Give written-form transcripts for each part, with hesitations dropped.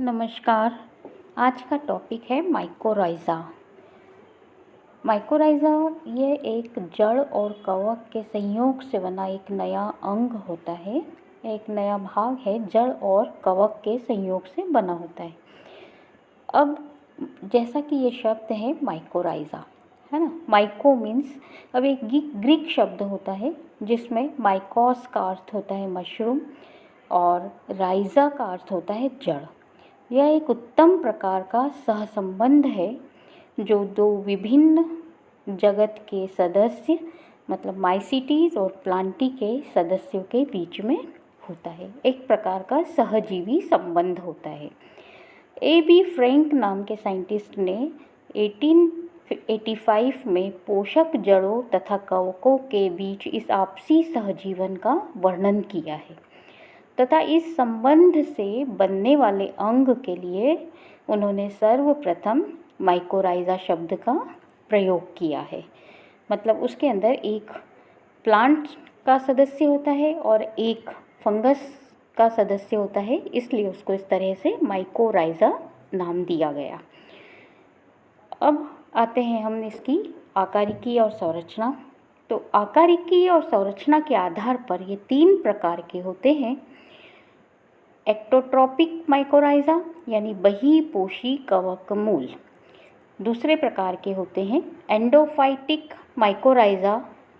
नमस्कार। आज का टॉपिक है माइकोराइज़ा। माइकोराइज़ा ये एक जड़ और कवक के संयोग से बना एक नया अंग होता है, एक नया भाग है, जड़ और कवक के संयोग से बना होता है। अब जैसा कि ये शब्द है माइकोराइज़ा, है ना। माइको मीन्स, अब एक ग्रीक शब्द होता है जिसमें माइकोस का अर्थ होता है मशरूम और राइज़ा का अर्थ होता है जड़। यह एक उत्तम प्रकार का सहसंबंध है जो दो विभिन्न जगत के सदस्य मतलब माइसीटीज और प्लांटी के सदस्यों के बीच में होता है। एक प्रकार का सहजीवी संबंध होता है। A.B. फ्रैंक नाम के साइंटिस्ट ने 1885 में पोषक जड़ों तथा कवकों के बीच इस आपसी सहजीवन का वर्णन किया है तथा इस संबंध से बनने वाले अंग के लिए उन्होंने सर्वप्रथम माइकोराइज़ा शब्द का प्रयोग किया है। मतलब उसके अंदर एक प्लांट का सदस्य होता है और एक फंगस का सदस्य होता है, इसलिए उसको इस तरह से माइकोराइज़ा नाम दिया गया। अब आते हैं हम इसकी आकारिकी और संरचना। तो आकारिकी और संरचना के आधार पर ये 3 प्रकार के होते हैं। एक्टोट्रॉपिक माइकोराइज़ा यानी बहिपोषी कवक मूल। दूसरे प्रकार के होते हैं एंडोफाइटिक माइकोराइज़ा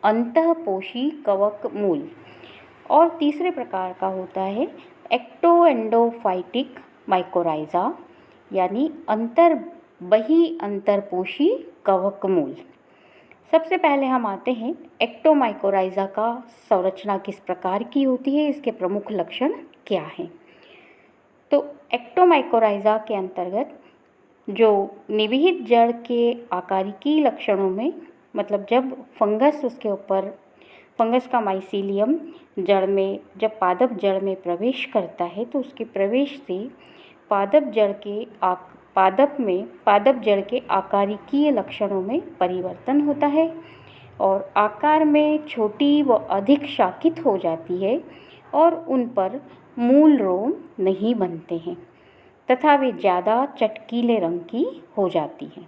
अंतःपोषी कवक मूल। और तीसरे प्रकार का होता है एक्टोएंडोफाइटिक माइकोराइज़ा यानी बहि अंतरपोषी कवक मूल। सबसे पहले हम आते हैं एक्टोमाइकोराइज़ा का संरचना किस प्रकार की होती है, इसके प्रमुख लक्षण क्या हैं। तो एक्टोमाइकोराइज़ा के अंतर्गत जो निविहित जड़ के आकारिकी लक्षणों में, मतलब जब फंगस का माइसीलियम जड़ में जब पादप जड़ में प्रवेश करता है तो उसके प्रवेश से पादप जड़ के आकारिकीय लक्षणों में परिवर्तन होता है और आकार में छोटी व अधिक शाखित हो जाती है और उन पर मूल रोम नहीं बनते हैं तथा वे ज़्यादा चटकीले रंग की हो जाती हैं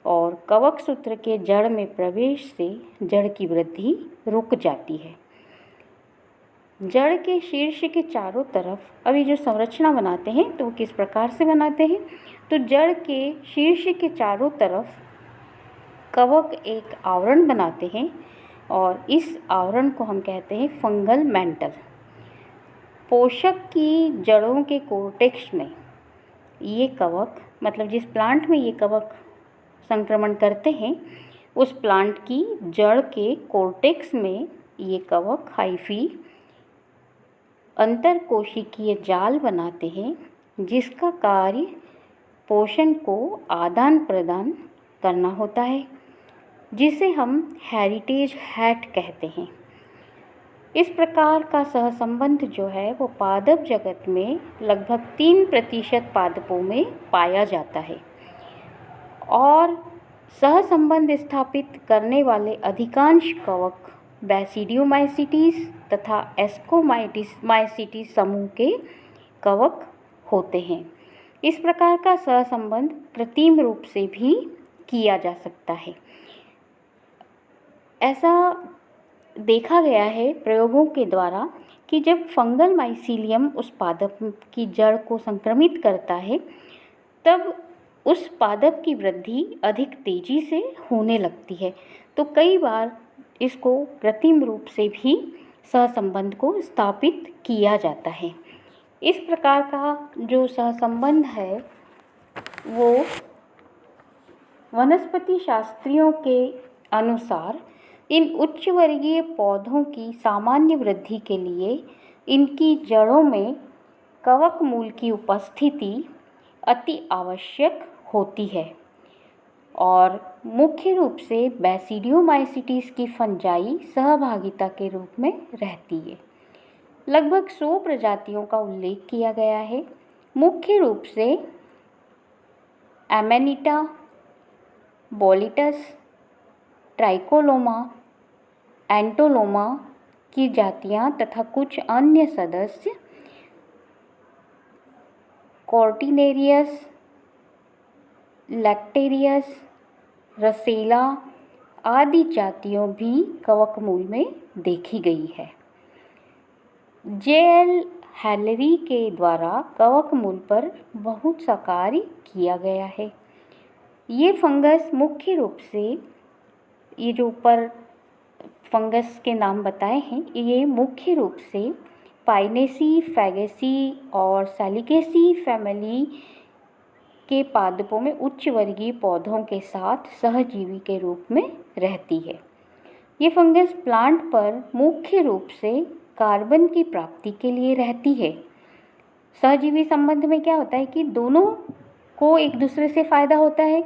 और कवक सूत्र के जड़ में प्रवेश से जड़ की वृद्धि रुक जाती है। जड़ के शीर्ष के चारों तरफ अभी जो संरचना बनाते हैं तो वो किस प्रकार से बनाते हैं, तो जड़ के शीर्ष के चारों तरफ कवक एक आवरण बनाते हैं और इस आवरण को हम कहते हैं फंगल मेंटल। पोषक की जड़ों के कोर्टेक्स में ये कवक, मतलब जिस प्लांट में ये कवक संक्रमण करते हैं उस प्लांट की जड़ के कोर्टेक्स में ये कवक हाइफी अंतरकोशिकीय जाल बनाते हैं जिसका कार्य पोषण को आदान प्रदान करना होता है, जिसे हम हेरिटेज हैट कहते हैं। इस प्रकार का सहसंबंध जो है वो पादप जगत में लगभग 3% पादपों में पाया जाता है और सहसंबंध स्थापित करने वाले अधिकांश कवक बैसिडियोमाइसीटीज तथा एस्कोमाइसीटीज समूह के कवक होते हैं। इस प्रकार का सहसंबंध कृत्रिम रूप से भी किया जा सकता है। ऐसा देखा गया है प्रयोगों के द्वारा कि जब फंगल माइसीलियम उस पादप की जड़ को संक्रमित करता है तब उस पादप की वृद्धि अधिक तेज़ी से होने लगती है। तो कई बार इसको कृत्रिम रूप से भी सहसंबंध को स्थापित किया जाता है। इस प्रकार का जो सहसंबंध है वो वनस्पति शास्त्रियों के अनुसार इन उच्च वर्गीय पौधों की सामान्य वृद्धि के लिए इनकी जड़ों में कवक मूल की उपस्थिति अति आवश्यक होती है और मुख्य रूप से बैसिडियोमाइसीटीज की फंजाई सहभागिता के रूप में रहती है। लगभग 100 प्रजातियों का उल्लेख किया गया है। मुख्य रूप से एमेनिटा, बोलिटस, ट्राइकोलोमा, एंटोलोमा की जातियां तथा कुछ अन्य सदस्य कॉर्टिनेरियस, लैक्टेरियस, रसेला आदि जातियों भी कवकमूल में देखी गई है। जे.एल. हैलरी के द्वारा कवकमूल पर बहुत सा कार्य किया गया है। ये फंगस मुख्य रूप से, ये जो ऊपर फंगस के नाम बताए हैं, ये मुख्य रूप से पाइनेसी, फैगेसी और सैलिकेसी फैमिली के पादपों में उच्च वर्गीय पौधों के साथ सहजीवी के रूप में रहती है। ये फंगस प्लांट पर मुख्य रूप से कार्बन की प्राप्ति के लिए रहती है। सहजीवी संबंध में क्या होता है कि दोनों को एक दूसरे से फ़ायदा होता है,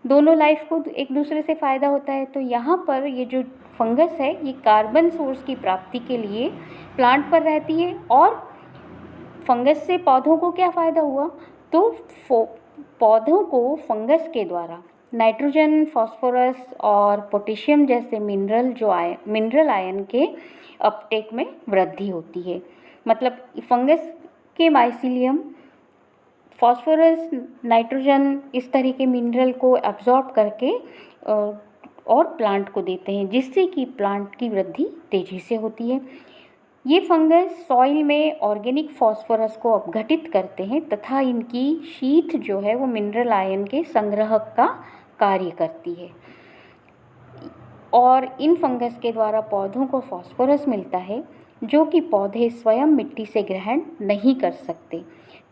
दोनों लाइफ को एक दूसरे से फ़ायदा होता है। तो यहाँ पर ये जो फंगस है ये कार्बन सोर्स की प्राप्ति के लिए प्लांट पर रहती है। और फंगस से पौधों को क्या फ़ायदा हुआ, तो पौधों को फंगस के द्वारा नाइट्रोजन, फास्फोरस और पोटेशियम जैसे मिनरल आयन के अपटेक में वृद्धि होती है। मतलब फंगस के माइसीलियम फास्फोरस, नाइट्रोजन इस तरह के मिनरल को एब्जॉर्ब करके और प्लांट को देते हैं, जिससे कि प्लांट की वृद्धि तेज़ी से होती है। ये फंगस सॉइल में ऑर्गेनिक फास्फोरस को अपघटित करते हैं तथा इनकी शीथ जो है वो मिनरल आयन के संग्रहक का कार्य करती है। और इन फंगस के द्वारा पौधों को फास्फोरस मिलता है, जो कि पौधे स्वयं मिट्टी से ग्रहण नहीं कर सकते,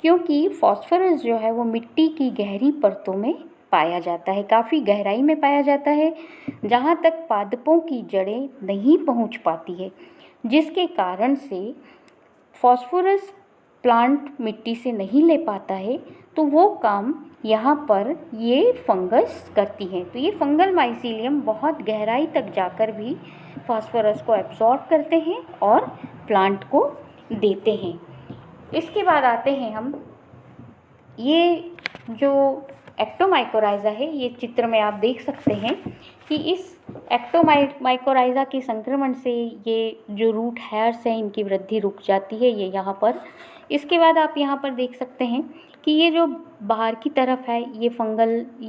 क्योंकि फास्फोरस जो है वो मिट्टी की गहरी परतों में पाया जाता है, काफ़ी गहराई में पाया जाता है, जहाँ तक पादपों की जड़ें नहीं पहुँच पाती है, जिसके कारण से फास्फोरस प्लांट मिट्टी से नहीं ले पाता है। तो वो काम यहाँ पर ये फंगस करती है। तो ये फंगल माइसीलियम बहुत गहराई तक जाकर भी फास्फोरस को एब्जॉर्ब करते हैं और प्लांट को देते हैं। इसके बाद आते हैं हम, ये जो एक्टोमाइकोराइज़ा है, ये चित्र में आप देख सकते हैं कि इस एक्टोमाइकोराइज़ा के संक्रमण से ये जो रूट हेयर्स हैं इनकी वृद्धि रुक जाती है, ये यहाँ पर। इसके बाद आप यहाँ पर देख सकते हैं कि ये जो बाहर की तरफ है ये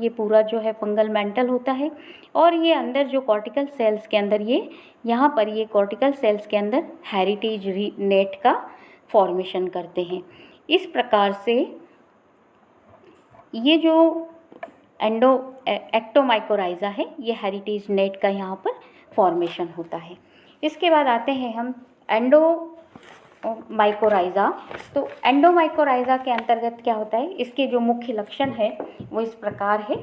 पूरा जो है फंगल मेंटल होता है, और ये अंदर जो कॉर्टिकल सेल्स के अंदर यहाँ पर ये कॉर्टिकल सेल्स के अंदर हेरिटेज नेट का फॉर्मेशन करते हैं। इस प्रकार से ये जो एक्टोमाइकोराइज़ा है ये हेरिटेज नेट का यहाँ पर फॉर्मेशन होता है। इसके बाद आते हैं हम एंडोमाइकोराइज़ा। तो एंडोमाइकोराइज़ा के अंतर्गत क्या होता है, इसके जो मुख्य लक्षण है वो इस प्रकार है।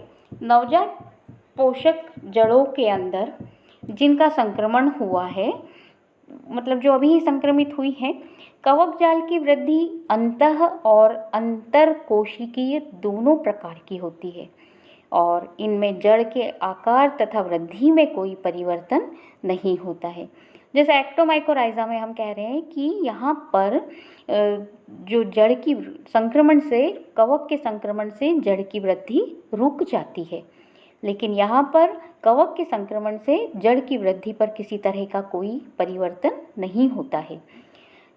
नवजात पोषक जड़ों के अंदर जिनका संक्रमण हुआ है, मतलब जो अभी ही संक्रमित हुई हैं, कवक जाल की वृद्धि अंतः और अंतर कोशिकीय दोनों प्रकार की होती है, और इनमें जड़ के आकार तथा वृद्धि में कोई परिवर्तन नहीं होता है। जैसे एक्टोमाइकोराइज़ा में हम कह रहे हैं कि यहाँ पर जो जड़ की संक्रमण से, कवक के संक्रमण से जड़ की वृद्धि रुक जाती है, लेकिन यहाँ पर कवक के संक्रमण से जड़ की वृद्धि पर किसी तरह का कोई परिवर्तन नहीं होता है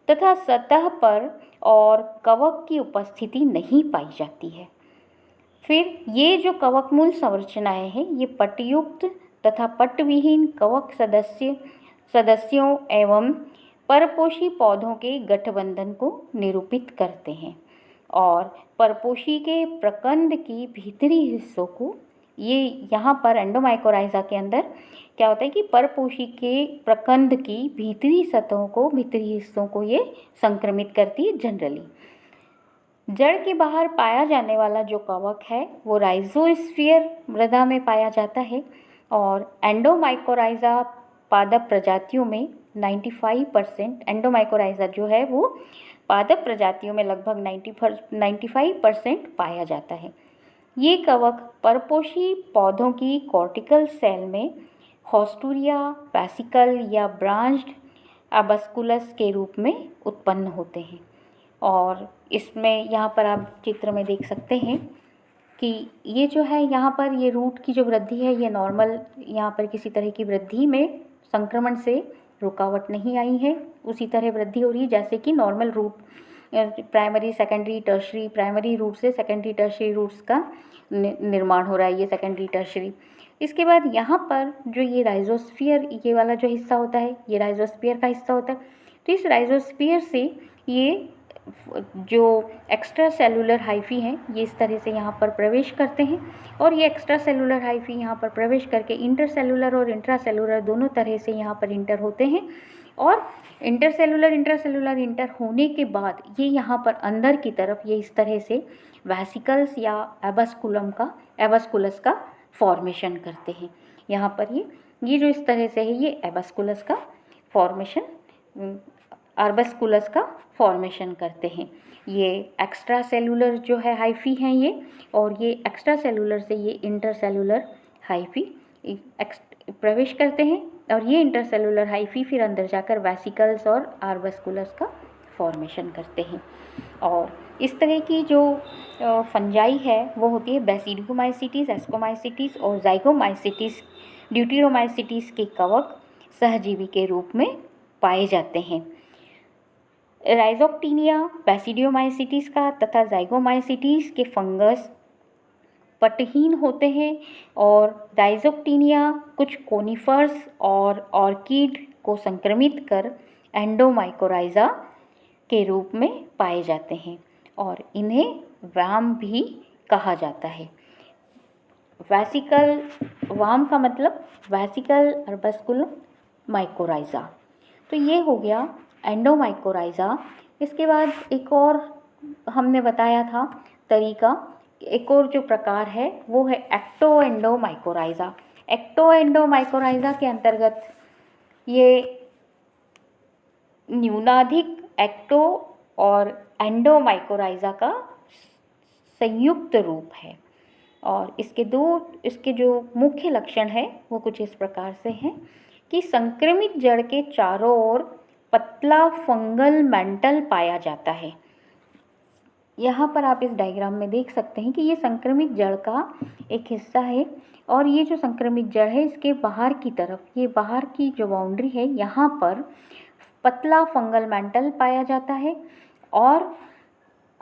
तथा सतह पर और कवक की उपस्थिति नहीं पाई जाती है। फिर ये जो कवकमूल संरचनाएं हैं ये पटयुक्त तथा पटविहीन कवक सदस्यों एवं परपोषी पौधों के गठबंधन को निरूपित करते हैं, और परपोषी के प्रकंद की भीतरी हिस्सों को, ये यहाँ पर एंडोमाइकोराइज़ा के अंदर क्या होता है कि परपोषी के प्रकंद की भीतरी सतहों को, भीतरी हिस्सों को ये संक्रमित करती है जनरली। जड़ के बाहर पाया जाने वाला जो कवक है वो राइजोस्फीयर मृदा में पाया जाता है, और एंडोमाइकोराइज़ा पादप प्रजातियों में 95% एंडोमाइकोराइज़ा जो है वो पादप प्रजातियों में लगभग 95% पाया जाता है। ये कवक परपोषी पौधों की कॉर्टिकल सेल में हॉस्टूरिया, वेसिकल या ब्रांच्ड एबस्कुलस के रूप में उत्पन्न होते हैं। और इसमें यहाँ पर आप चित्र में देख सकते हैं कि ये जो है यहाँ पर ये रूट की जो वृद्धि है ये नॉर्मल, यहाँ पर किसी तरह की वृद्धि में संक्रमण से रुकावट नहीं आई है, उसी तरह वृद्धि हो रही है जैसे कि normal root primary secondary tertiary, primary root से सेकेंडरी टर्शरी रूट्स का निर्माण हो रहा है, ये सेकेंडरी टर्शरी। इसके बाद यहाँ पर जो ये राइजोस्फीयर, ये वाला जो हिस्सा होता है, ये राइजोस्फीयर का हिस्सा होता है। तो इस राइजोस्फीयर से ये जो एक्स्ट्रा सेलुलर हाइफी हैं, ये इस तरह से यहाँ पर प्रवेश करते हैं, और ये एक्स्ट्रा सेलुलर हाइफी यहाँ पर प्रवेश करके इंटरसेलुलर और इंट्रासेलुलर दोनों तरह से यहाँ पर इंटर होते हैं। और इंटरसेलुलर इंटर होने के बाद ये यहाँ पर अंदर की तरफ ये इस तरह से वेसिकल्स या एबास्कुलस का फॉर्मेशन करते हैं। यहाँ पर ये जो इस तरह से है, ये एबास्कुलस का फॉर्मेशन, आर्बस्कुलस का फॉर्मेशन करते हैं। ये एक्स्ट्रा सेलुलर जो है हाइफी हैं ये, और ये एक्स्ट्रा सेलुलर से ये इंटरसेलुलर हाइफी प्रवेश करते हैं, और ये इंटरसेलुलर हाइफी फिर अंदर जाकर वेसिकल्स और आर्बस्कुलस का फॉर्मेशन करते हैं। और इस तरह की जो फंजाई है वो होती है बेसिडियोमाइसीटीज, एस्कोमाइसीटीज और जाइगोमाइसीटीज, ड्यूटेरोमाइसीटीज के कवक सहजीवी के रूप में पाए जाते हैं। राइजोक्टिनिया बेसिडियोमाइसीटीज का तथा जाइगोमाइसीटीज के फंगस पटहीन होते हैं, और राइजोक्टिनिया कुछ कोनिफर्स और ऑर्किड को संक्रमित कर एंडोमाइकोराइजा के रूप में पाए जाते हैं, और इन्हें वाम भी कहा जाता है। वेसिकल, वाम का मतलब वेसिकल आर्बस्कुलम माइकोराइजा। तो ये हो गया एंडोमाइकोराइजा। इसके बाद एक और हमने बताया था तरीका, एक और जो प्रकार है वो है एक्टोएंडोमाइकोराइजा। एक्टोएंडोमाइकोराइजा के अंतर्गत ये न्यूनाधिक एक्टो और एंडोमाइकोराइजा का संयुक्त रूप है, और इसके जो मुख्य लक्षण है वो कुछ इस प्रकार से हैं कि संक्रमित जड़ के चारों ओर पतला फंगल मेंटल पाया जाता है। यहाँ पर आप इस डायग्राम में देख सकते हैं कि ये संक्रमित जड़ का एक हिस्सा है, और ये जो संक्रमित जड़ है इसके बाहर की तरफ, ये बाहर की जो बाउंड्री है, यहाँ पर पतला फंगल मेंटल पाया जाता है, और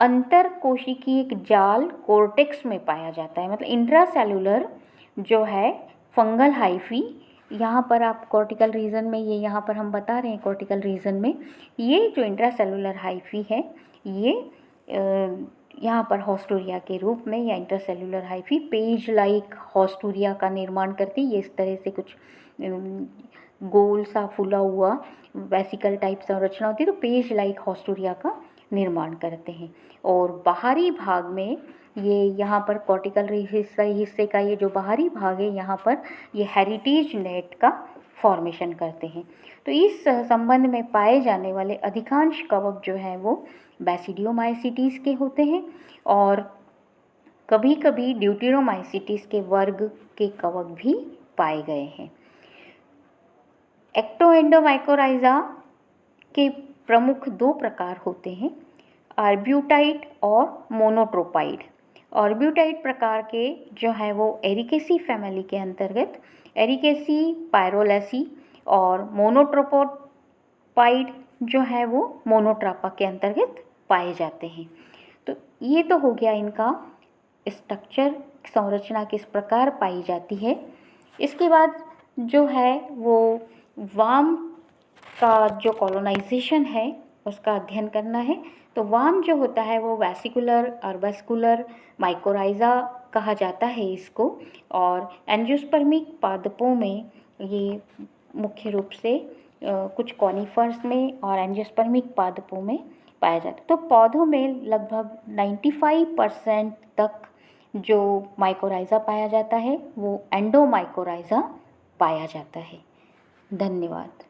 अंतर कोशिकीय एक जाल कोर्टेक्स में पाया जाता है। मतलब इंट्रासेलुलर जो है फंगल हाइफी, यहाँ पर आप कॉर्टिकल रीजन में, ये यहाँ पर हम बता रहे हैं कॉर्टिकल रीजन में, ये जो इंट्रासेलुलर हाइफी है ये यहाँ पर हॉस्टोरिया के रूप में, या intercellular hyphae page like haustoria का निर्माण करती है। ये इस तरह से कुछ गोल सा फूला हुआ वेसिकल टाइप संरचना होती है, तो पेज लाइक हॉस्टोरिया का निर्माण करते हैं। और बाहरी भाग में ये यहाँ पर कॉर्टिकल हिस्से का ये जो बाहरी भाग है, यहाँ पर ये हेरिटेज नेट का फॉर्मेशन करते हैं। तो इस संबंध में पाए जाने वाले अधिकांश कवक जो हैं वो बेसिडियोमाइसीटीज के होते हैं, और कभी कभी ड्यूटेरोमाइसीटीज के वर्ग के कवक भी पाए गए हैं। एक्टोएंडोमाइकोराइजा के प्रमुख दो प्रकार होते हैं, आर्ब्यूटाइट और मोनोट्रोपाइड। आर्ब्यूटाइट प्रकार के जो है वो एरिकेसी फैमिली के अंतर्गत एरिकेसी पायरोलेसी, और मोनोट्रोपाइड जो है वो मोनोट्रापा के अंतर्गत पाए जाते हैं। तो ये तो हो गया इनका स्ट्रक्चर, संरचना किस प्रकार पाई जाती है। इसके बाद जो है वो वाम का जो कॉलोनाइजेशन है उसका अध्ययन करना है। तो वाम जो होता है वो वेसिकुलर आर्बस्कुलर माइकोराइजा कहा जाता है इसको, और एंजियोस्पर्मिक पादपों में ये मुख्य रूप से कुछ कॉनिफर्स में और एंजियोस्पर्मिक पादपों में पाया जाता है। तो पौधों में लगभग 95% तक जो माइकोराइजा पाया जाता है वो एंडोमाइकोराइजा पाया जाता है। धन्यवाद।